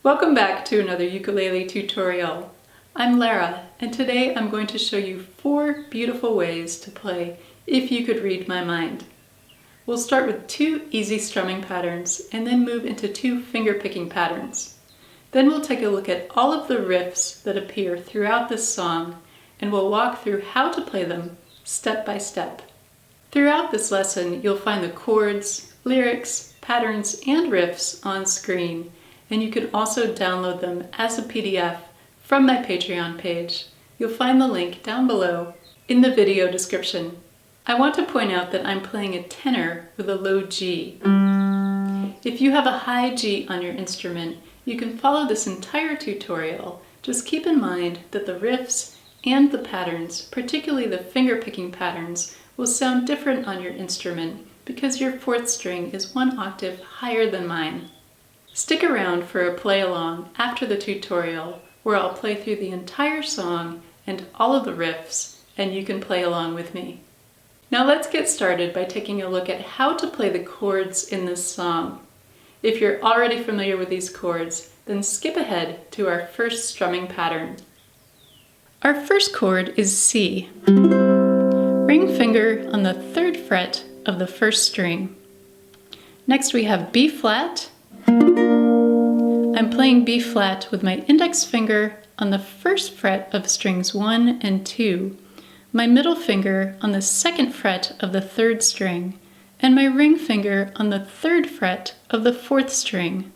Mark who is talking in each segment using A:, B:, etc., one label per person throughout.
A: Welcome back to another ukulele tutorial. I'm Lara, and today I'm going to show you 4 beautiful ways to play If You Could Read My Mind. We'll start with 2 easy strumming patterns and then move into 2 finger-picking patterns. Then we'll take a look at all of the riffs that appear throughout this song, and we'll walk through how to play them step by step. Throughout this lesson, you'll find the chords, lyrics, patterns, and riffs on screen, and you can also download them as a PDF from my Patreon page. You'll find the link down below in the video description. I want to point out that I'm playing a tenor with a low G. If you have a high G on your instrument, you can follow this entire tutorial. Just keep in mind that the riffs and the patterns, particularly the finger-picking patterns, will sound different on your instrument because your 4th string is 1 octave higher than mine. Stick around for a play-along after the tutorial where I'll play through the entire song and all of the riffs, and you can play along with me. Now let's get started by taking a look at how to play the chords in this song. If you're already familiar with these chords, then skip ahead to our first strumming pattern. Our first chord is C. Ring finger on the 3rd fret of the 1st string. Next we have B flat. I'm playing B flat with my index finger on the 1st fret of strings 1 and 2, my middle finger on the 2nd fret of the 3rd string, and my ring finger on the 3rd fret of the 4th string.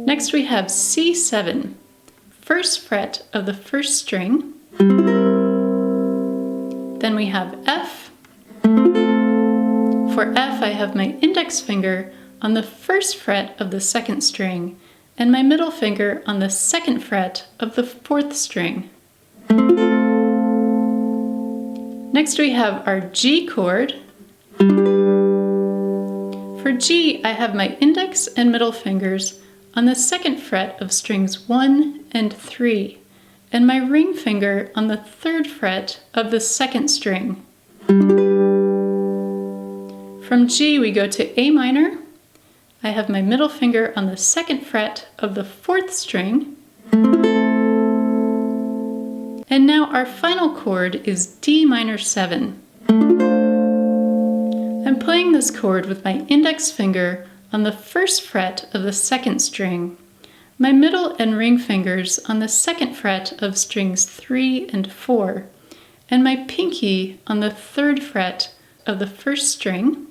A: Next we have C7, 1st fret of the 1st string. Then we have F. For F, I have my index finger on the 1st fret of the 2nd string and my middle finger on the 2nd fret of the 4th string. Next we have our G chord. For G, I have my index and middle fingers on the 2nd fret of strings 1 and 3, and my ring finger on the 3rd fret of the 2nd string. From G we go to A minor. I have my middle finger on the 2nd fret of the 4th string. And now our final chord is D minor 7. I'm playing this chord with my index finger on the 1st fret of the 2nd string, my middle and ring fingers on the 2nd fret of strings 3 and 4, and my pinky on the 3rd fret of the 1st string.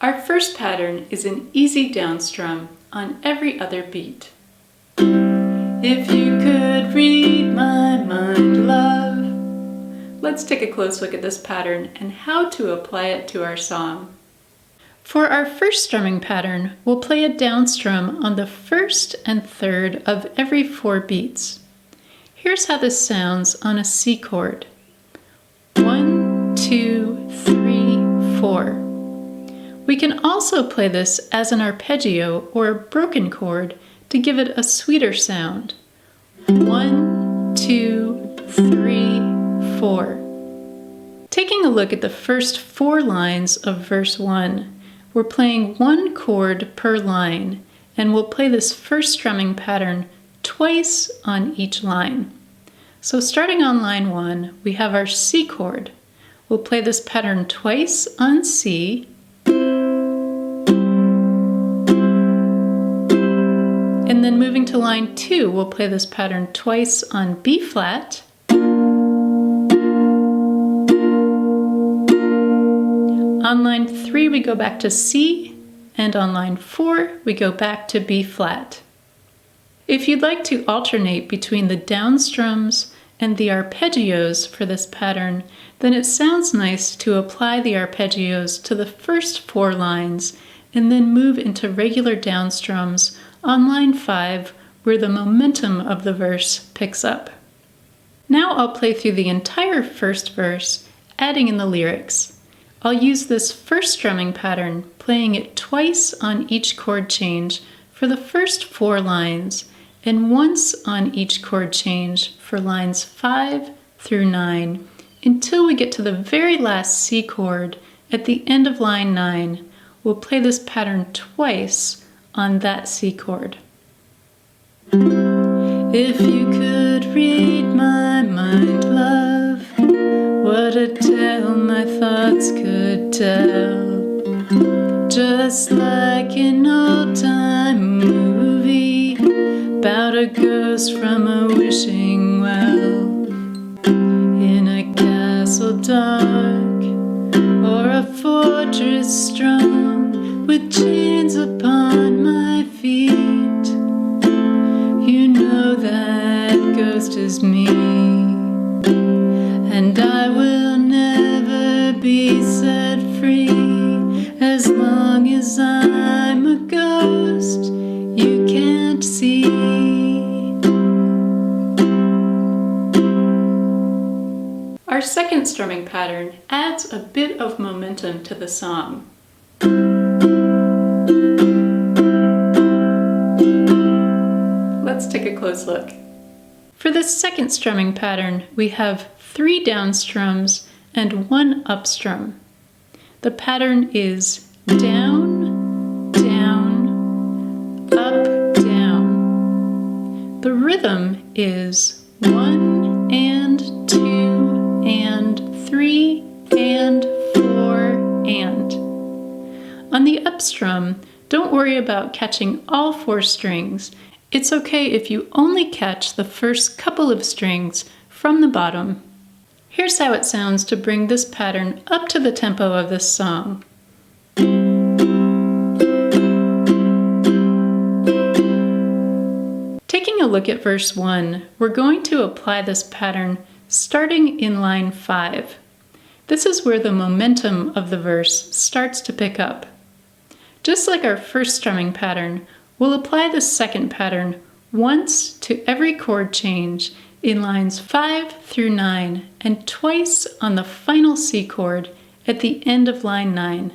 A: Our first pattern is an easy downstrum on every other beat. If you could read my mind, love. Let's take a close look at this pattern and how to apply it to our song. For our first strumming pattern, we'll play a downstrum on the 1st and 3rd of every 4 beats. Here's how this sounds on a C chord. 1, 2, 3, 4. We can also play this as an arpeggio or a broken chord to give it a sweeter sound. 1, 2, 3, 4. Taking a look at the first 4 lines of verse 1, we're playing 1 chord per line, and we'll play this first strumming pattern twice on each line. So starting on line 1, we have our C chord. We'll play this pattern twice on C, and then moving to line 2, we'll play this pattern twice on B flat, on line 3 we go back to C, and on line 4 we go back to B flat. If you'd like to alternate between the downstrums and the arpeggios for this pattern, then it sounds nice to apply the arpeggios to the first 4 lines and then move into regular downstrums on line 5 where the momentum of the verse picks up. Now I'll play through the entire first verse, adding in the lyrics. I'll use this first strumming pattern, playing it twice on each chord change for the first 4 lines, and once on each chord change for lines 5 through 9, until we get to the very last C chord at the end of line 9, we'll play this pattern twice on that C chord. If you could read my mind, love, what a tale my thoughts could tell. Just like an old-time movie about a ghost from a wishing well, in a castle dark or a fortress strong with chains upon my feet. You know that ghost is me, and I will never be set free as long as I'm a ghost you can't see. Our second strumming pattern adds a bit of momentum to the song. Let's take a close look. For this second strumming pattern, we have 3 down strums and 1 up strum. The pattern is down, down, up, down. The rhythm is 1 and 2 and 3 and 4 and. On the up strum, don't worry about catching all 4 strings. It's okay if you only catch the first couple of strings from the bottom. Here's how it sounds to bring this pattern up to the tempo of this song. Taking a look at verse 1, we're going to apply this pattern starting in line 5. This is where the momentum of the verse starts to pick up. Just like our first strumming pattern, we'll apply the second pattern once to every chord change in lines 5 through 9 and twice on the final C chord at the end of line 9.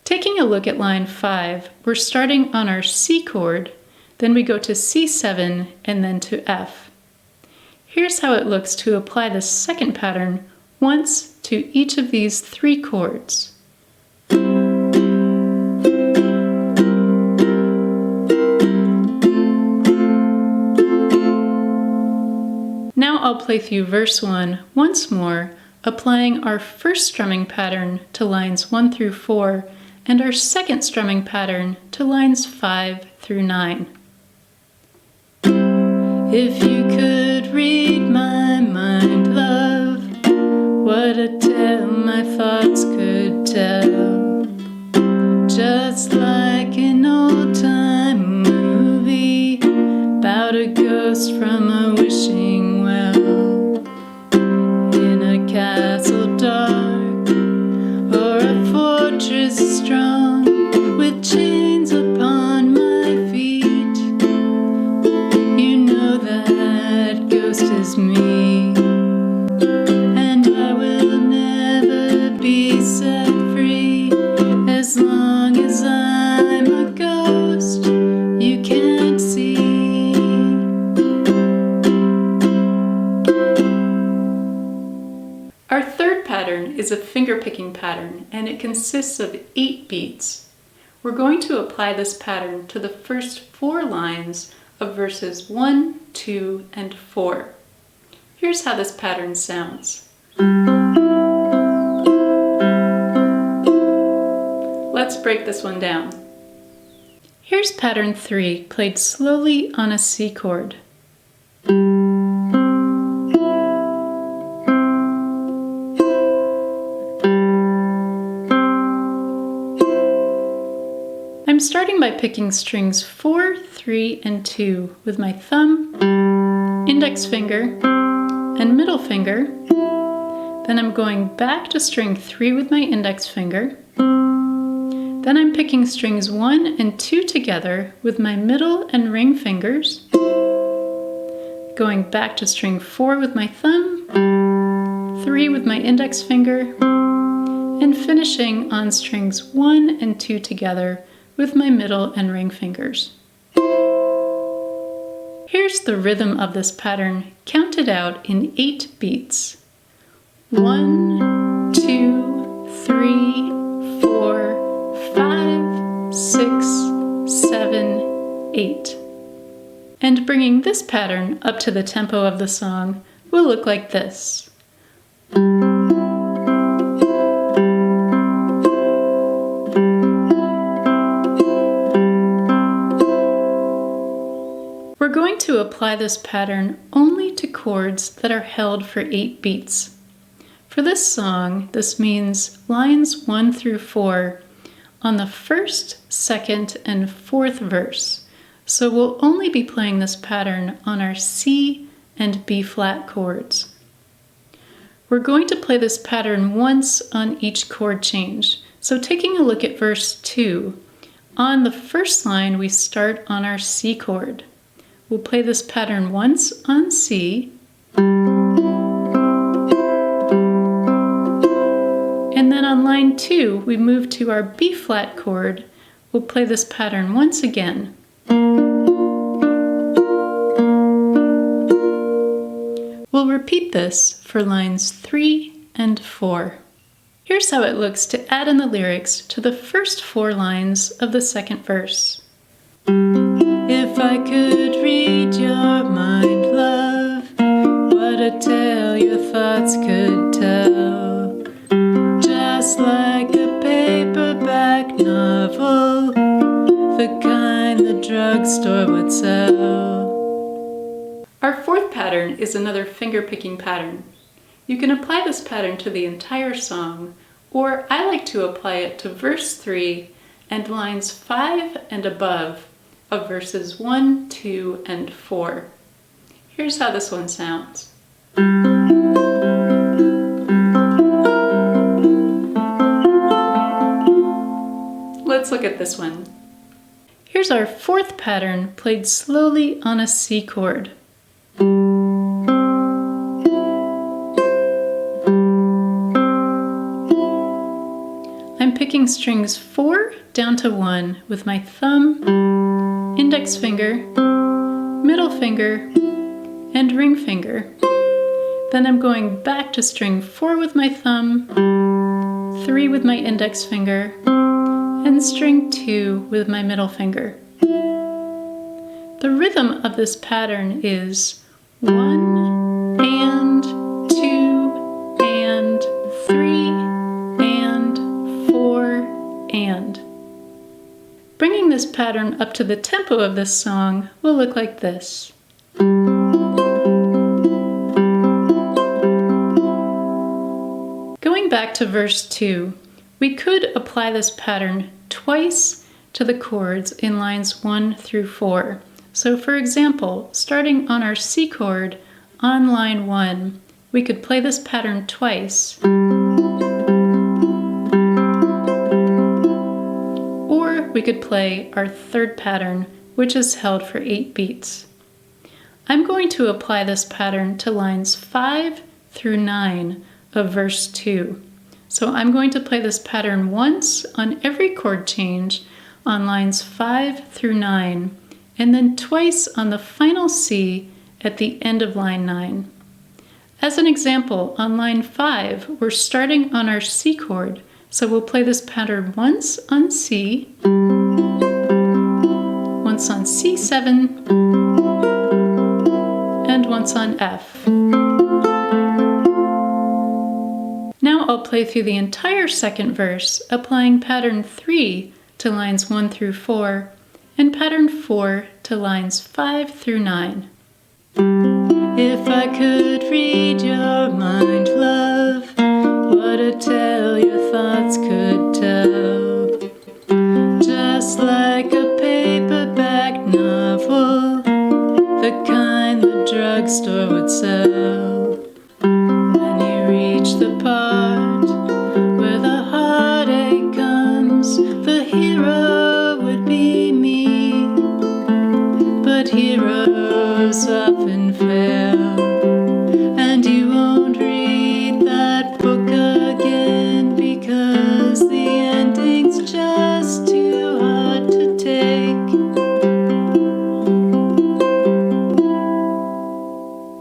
A: Taking a look at line 5, we're starting on our C chord, then we go to C7 and then to F. Here's how it looks to apply the second pattern once to each of these 3 chords. Now I'll play through verse 1 once more, applying our first strumming pattern to lines 1 through 4 and our second strumming pattern to lines 5 through 9. If you could read my mind, love, what a tale my thoughts could tell. Just like an old-time movie about a ghost from a wishing well, in a castle dark or a fortress strong with chains upon my feet. You know that ghost is me, and I will never be set free as long as I'm a ghost you can't see. Our third pattern is a fingerpicking pattern, and it consists of 8 beats. We're going to apply this pattern to the first 4 lines of verses 1, 2, and 4. Here's how this pattern sounds. Let's break this one down. Here's pattern 3, played slowly on a C chord. I'm starting by picking strings 4, 3, and 2 with my thumb, index finger, and middle finger. Then I'm going back to string 3 with my index finger. Then I'm picking strings 1 and 2 together with my middle and ring fingers. Going back to string 4 with my thumb, 3 with my index finger, and finishing on strings 1 and 2 together with my middle and ring fingers. Here's the rhythm of this pattern counted out in 8 beats. 1, 2, 3, 4, 5, 6, 7, 8. And bringing this pattern up to the tempo of the song will look like this. We're going to apply this pattern only to chords that are held for 8 beats. For this song, this means lines 1 through 4 on the first, second, and fourth verse. So we'll only be playing this pattern on our C and B flat chords. We're going to play this pattern once on each chord change. So taking a look at verse 2, on the first line we start on our C chord. We'll play this pattern once on C, and then on line 2 we move to our B flat chord. We'll play this pattern once again. We'll repeat this for lines 3 and 4. Here's how it looks to add in the lyrics to the first 4 lines of the second verse. If I could read your mind, love, what a tale your thoughts could tell. Just like a paperback novel, the kind the drugstore would sell. Our fourth pattern is another finger-picking pattern. You can apply this pattern to the entire song, or I like to apply it to verse 3 and lines 5 and above of verses 1, 2, and 4. Here's how this one sounds. Let's look at this one. Here's our fourth pattern played slowly on a C chord. I'm picking strings 4 down to 1 with my thumb, index finger, middle finger, and ring finger. Then I'm going back to string 4 with my thumb, 3 with my index finger, and string 2 with my middle finger. The rhythm of this pattern is 1 and 2 and 3 and 4 and. Bringing this pattern up to the tempo of this song will look like this. Going back to verse 2, we could apply this pattern twice to the chords in lines 1 through 4. So for example, starting on our C chord on line 1, we could play this pattern twice. We could play our third pattern, which is held for 8 beats. I'm going to apply this pattern to lines 5 through 9 of verse 2. So I'm going to play this pattern once on every chord change on lines 5 through 9, and then twice on the final C at the end of line 9. As an example, on line 5, we're starting on our C chord. So we'll play this pattern once on C, once on C7, and once on F. Now I'll play through the entire second verse, applying pattern 3 to lines 1 through 4, and pattern 4 to lines 5 through 9. If I could read your mind, love, what a tale your thoughts could tell. Just like a paperback novel, the kind the drugstore would sell. When you reach the part where the heartache comes, the hero would be me. But heroes often fail, and you won't read that book again because the ending's just too hard to take.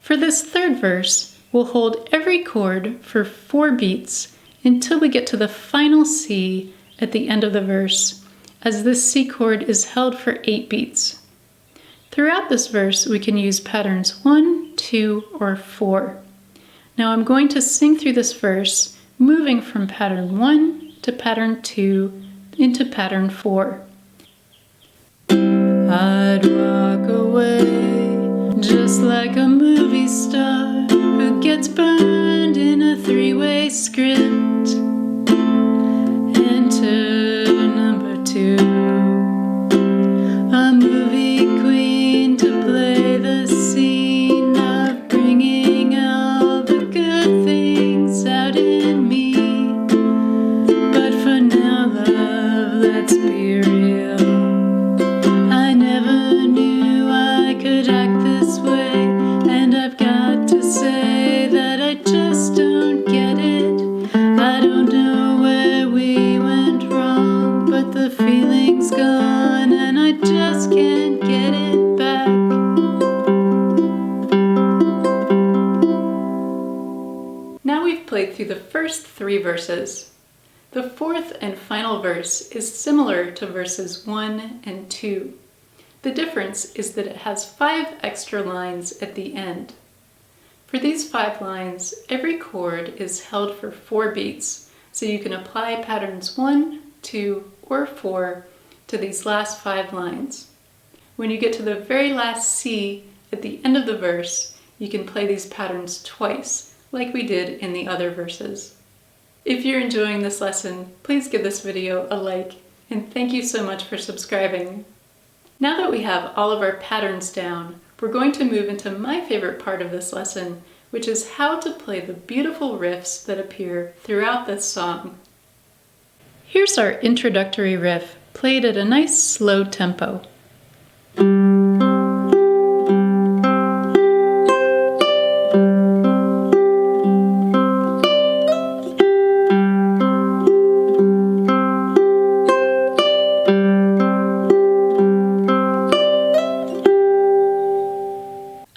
A: For this third verse, we'll hold every chord for 4 beats until we get to the final C at the end of the verse, as this C chord is held for 8 beats. Throughout this verse, we can use patterns 1, 2, or 4. Now I'm going to sing through this verse, moving from pattern 1 to pattern 2 into pattern 4. I'd walk away just like a movie star who gets burned in a 3-way script. Enter number 2, a movie queen to play the scene of bringing all the good things out in me. But for now, love, let's be real. I never knew I could act this way, and I've got to say that I just don't get it. I don't know where we went wrong, but the feeling's gone and I just can't get it back. Now we've played through the first 3 verses. The fourth and final verse is similar to verses 1 and 2. The difference is that it has 5 extra lines at the end. For these 5 lines, every chord is held for 4 beats, so you can apply patterns 1, 2, or 4 to these last 5 lines. When you get to the very last C at the end of the verse, you can play these patterns twice, like we did in the other verses. If you're enjoying this lesson, please give this video a like, and thank you so much for subscribing. Now that we have all of our patterns down, we're going to move into my favorite part of this lesson, which is how to play the beautiful riffs that appear throughout this song. Here's our introductory riff, played at a nice slow tempo.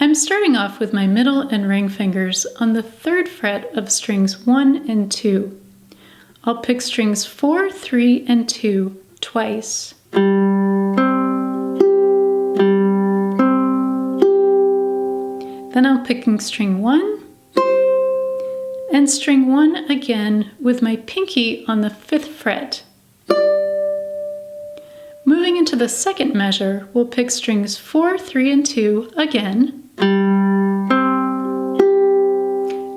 A: I'm starting off with my middle and ring fingers on the 3rd fret of strings 1 and 2. I'll pick strings 4, 3, and 2 twice. Then I'll pick string 1 and string 1 again with my pinky on the 5th fret. Moving into the 2nd measure, we'll pick strings 4, 3, and 2 again,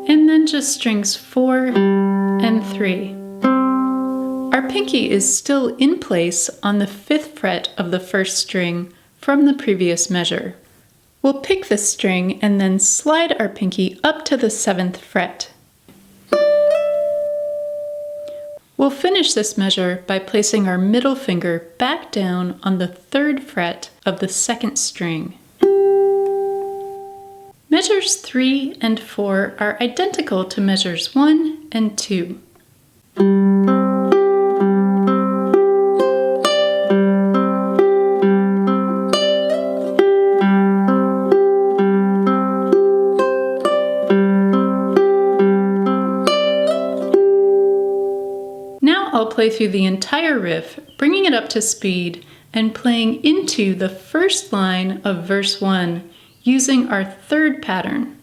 A: and then just strings 4 and 3. Our pinky is still in place on the 5th fret of the 1st string from the previous measure. We'll pick this string and then slide our pinky up to the 7th fret. We'll finish this measure by placing our middle finger back down on the 3rd fret of the 2nd string. Measures 3 and 4 are identical to measures 1 and 2. Now I'll play through the entire riff, bringing it up to speed and playing into the first line of verse 1 using our 3rd pattern.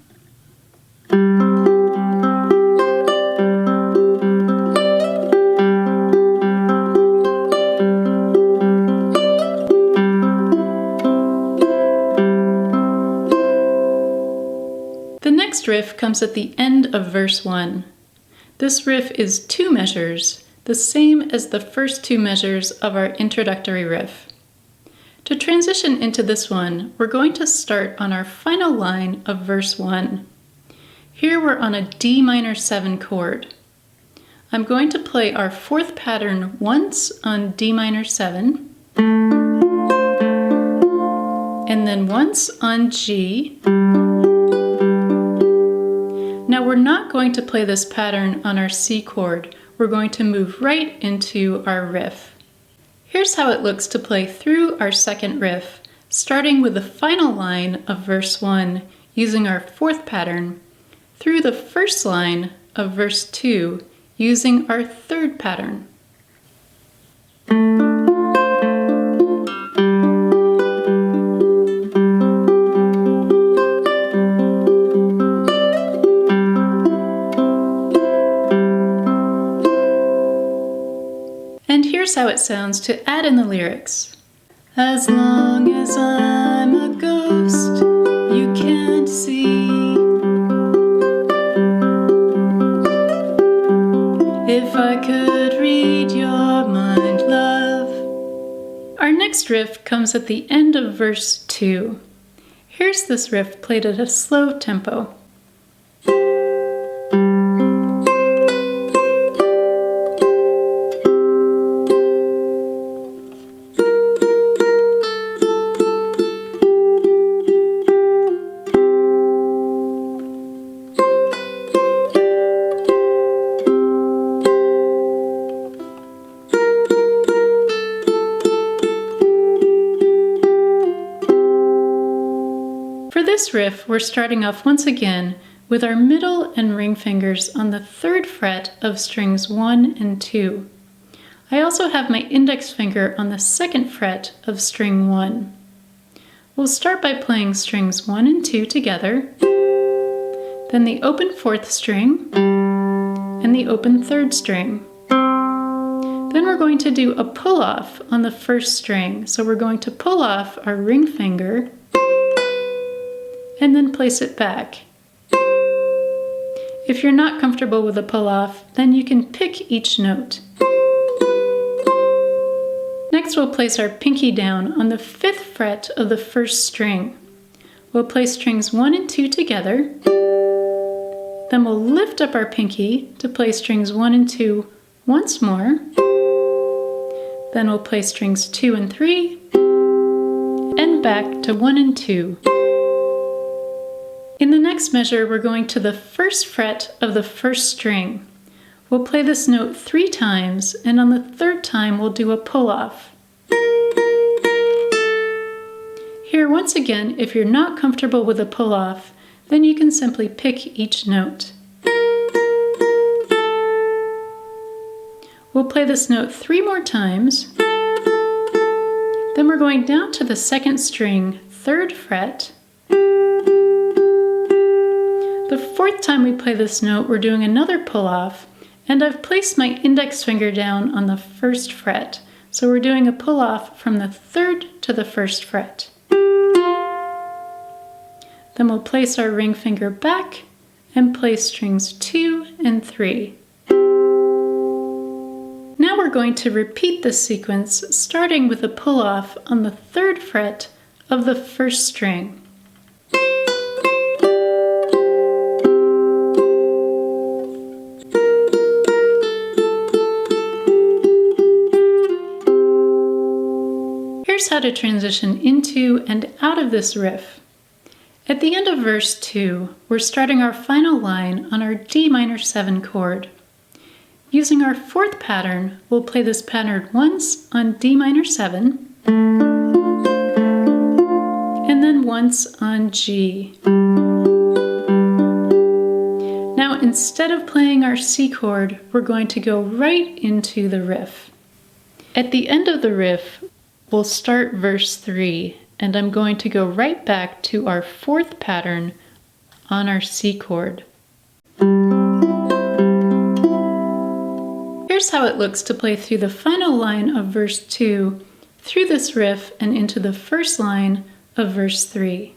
A: The next riff comes at the end of verse 1. This riff is 2 measures, the same as the first 2 measures of our introductory riff. To transition into this one, we're going to start on our final line of verse 1. Here we're on a D minor 7 chord. I'm going to play our 4th pattern once on D minor 7, and then once on G. Now we're not going to play this pattern on our C chord. We're going to move right into our riff. Here's how it looks to play through our 2nd riff, starting with the final line of verse 1 using our 4th pattern, through the first line of verse 2 using our 3rd pattern. that sounds to add in the lyrics. As long as I'm a ghost, you can't see. If I could read your mind, love. Our next riff comes at the end of verse 2. Here's this riff played at a slow tempo. For this riff, we're starting off once again with our middle and ring fingers on the 3rd fret of strings 1 and 2. I also have my index finger on the 2nd fret of string 1. We'll start by playing strings 1 and 2 together, then the open 4th string, and the open 3rd string. Then we're going to do a pull-off on the 1st string. So we're going to pull off our ring finger and then place it back. If you're not comfortable with a pull-off, then you can pick each note. Next, we'll place our pinky down on the 5th fret of the 1st string. We'll place strings 1 and 2 together. Then we'll lift up our pinky to play strings 1 and 2 once more. Then we'll play strings 2 and 3, and back to 1 and 2. In the next measure, we're going to the 1st fret of the 1st string. We'll play this note 3 times, and on the 3rd time we'll do a pull-off. Here, once again, if you're not comfortable with a pull-off, then you can simply pick each note. We'll play this note 3 more times. Then we're going down to the 2nd string, 3rd fret. The 4th time we play this note, we're doing another pull-off, and I've placed my index finger down on the 1st fret. So we're doing a pull-off from the 3rd to the 1st fret. Then we'll place our ring finger back and place strings 2 and 3. Now we're going to repeat this sequence, starting with a pull-off on the 3rd fret of the 1st string. Here's how to transition into and out of this riff. At the end of verse 2, we're starting our final line on our D minor 7 chord. Using our 4th pattern, we'll play this pattern once on D minor 7, and then once on G. Now, instead of playing our C chord, we're going to go right into the riff. At the end of the riff, we'll start verse 3, and I'm going to go right back to our 4th pattern on our C chord. Here's how it looks to play through the final line of verse 2, through this riff and into the first line of verse 3.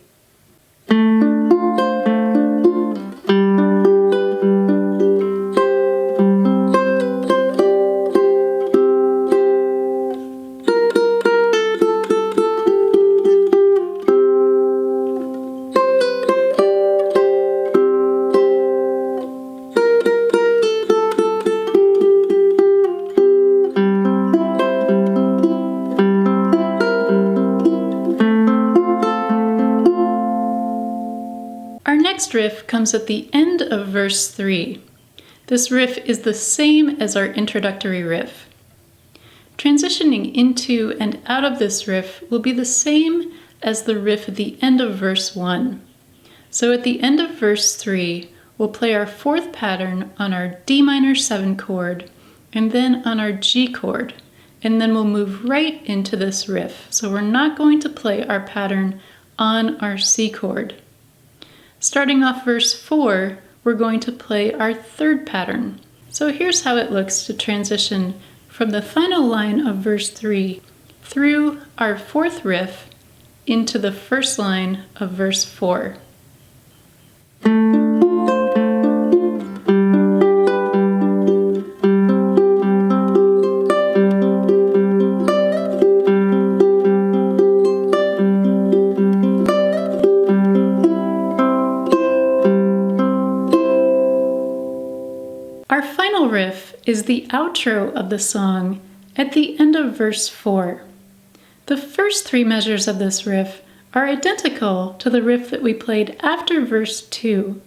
A: Next riff comes at the end of verse 3. This riff is the same as our introductory riff. Transitioning into and out of this riff will be the same as the riff at the end of verse 1. So at the end of verse 3, we'll play our 4th pattern on our D minor 7 chord, and then on our G chord, and then we'll move right into this riff. So we're not going to play our pattern on our C chord. Starting off verse 4, we're going to play our 3rd pattern. So here's how it looks to transition from the final line of verse 3 through our fourth riff into the first line of verse 4. Our final riff is the outro of the song at the end of verse 4. The first three measures of this riff are identical to the riff that we played after verse 2.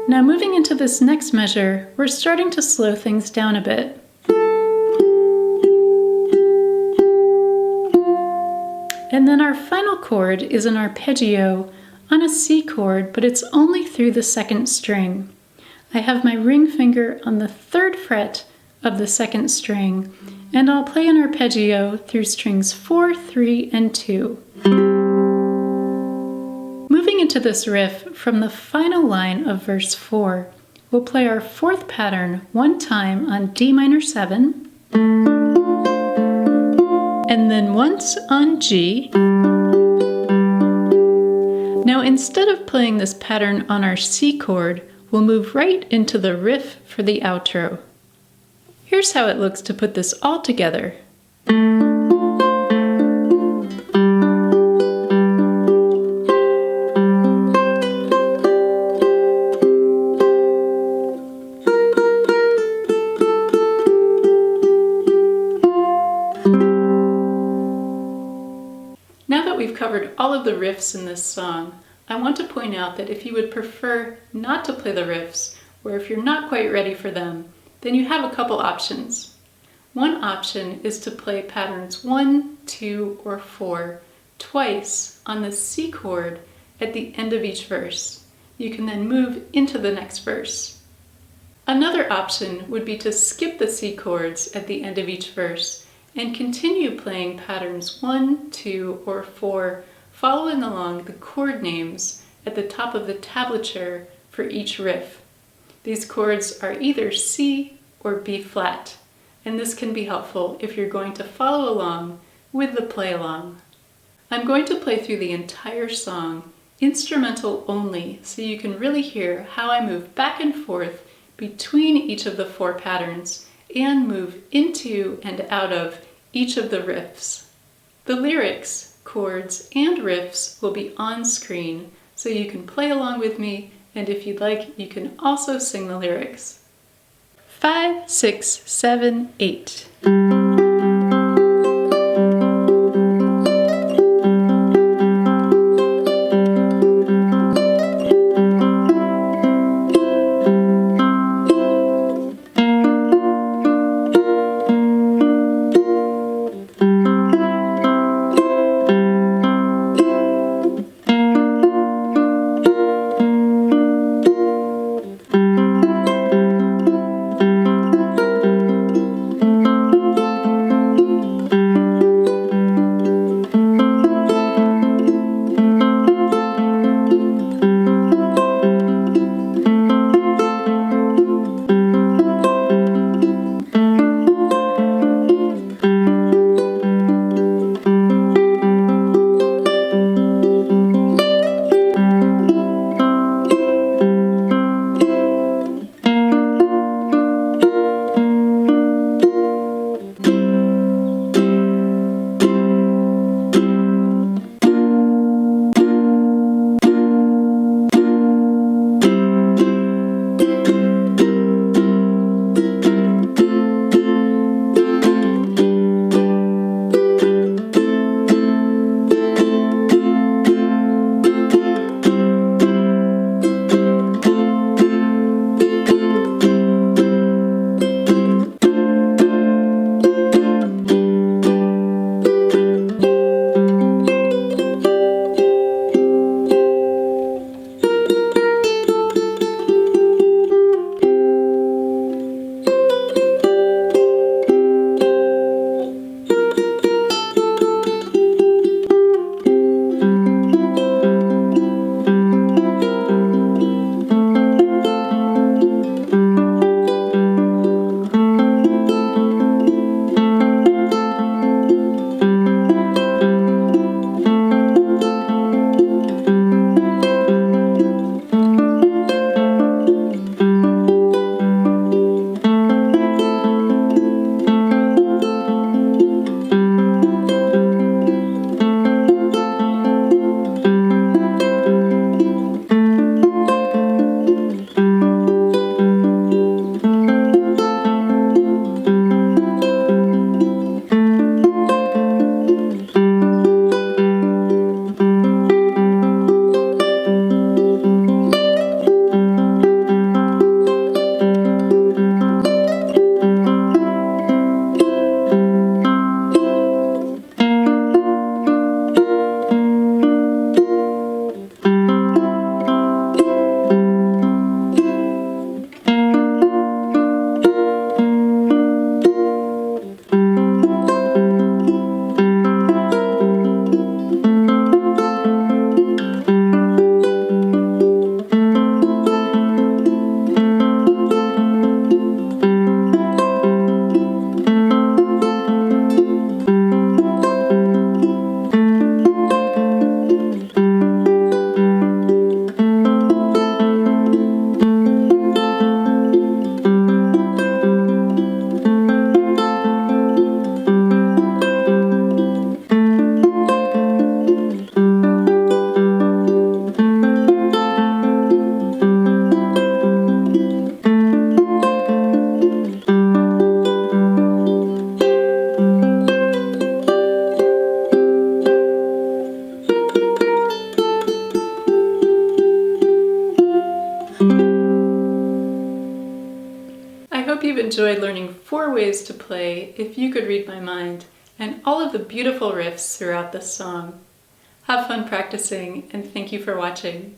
A: Now moving into this next measure, we're starting to slow things down a bit. And then our final chord is an arpeggio on a C chord, but it's only through the second string. I have my ring finger on the 3rd fret of the 2nd string, and I'll play an arpeggio through strings 4, 3, and 2. Moving into this riff from the final line of verse 4, we'll play our 4th pattern one time on D minor 7, and then once on G. Now instead of playing this pattern on our C chord, we'll move right into the riff for the outro. Here's how it looks to put this all together. Now that we've covered all of the riffs in this song, I want to point out that if you would prefer not to play the riffs, or if you're not quite ready for them, then you have a couple options. One option is to play patterns 1, 2, or 4 twice on the C chord at the end of each verse. You can then move into the next verse. Another option would be to skip the C chords at the end of each verse and continue playing patterns 1, 2, or 4, following along the chord names at the top of the tablature for each riff. These chords are either C or B flat, and this can be helpful if you're going to follow along with the play along. I'm going to play through the entire song, instrumental only, so you can really hear how I move back and forth between each of the 4 patterns and move into and out of each of the riffs. The lyrics, chords, and riffs will be on screen, so you can play along with me, and if you'd like, you can also sing the lyrics. 5, 6, 7, 8. enjoyed learning 4 ways to play If You Could Read My Mind and all of the beautiful riffs throughout this song. Have fun practicing, and thank you for watching.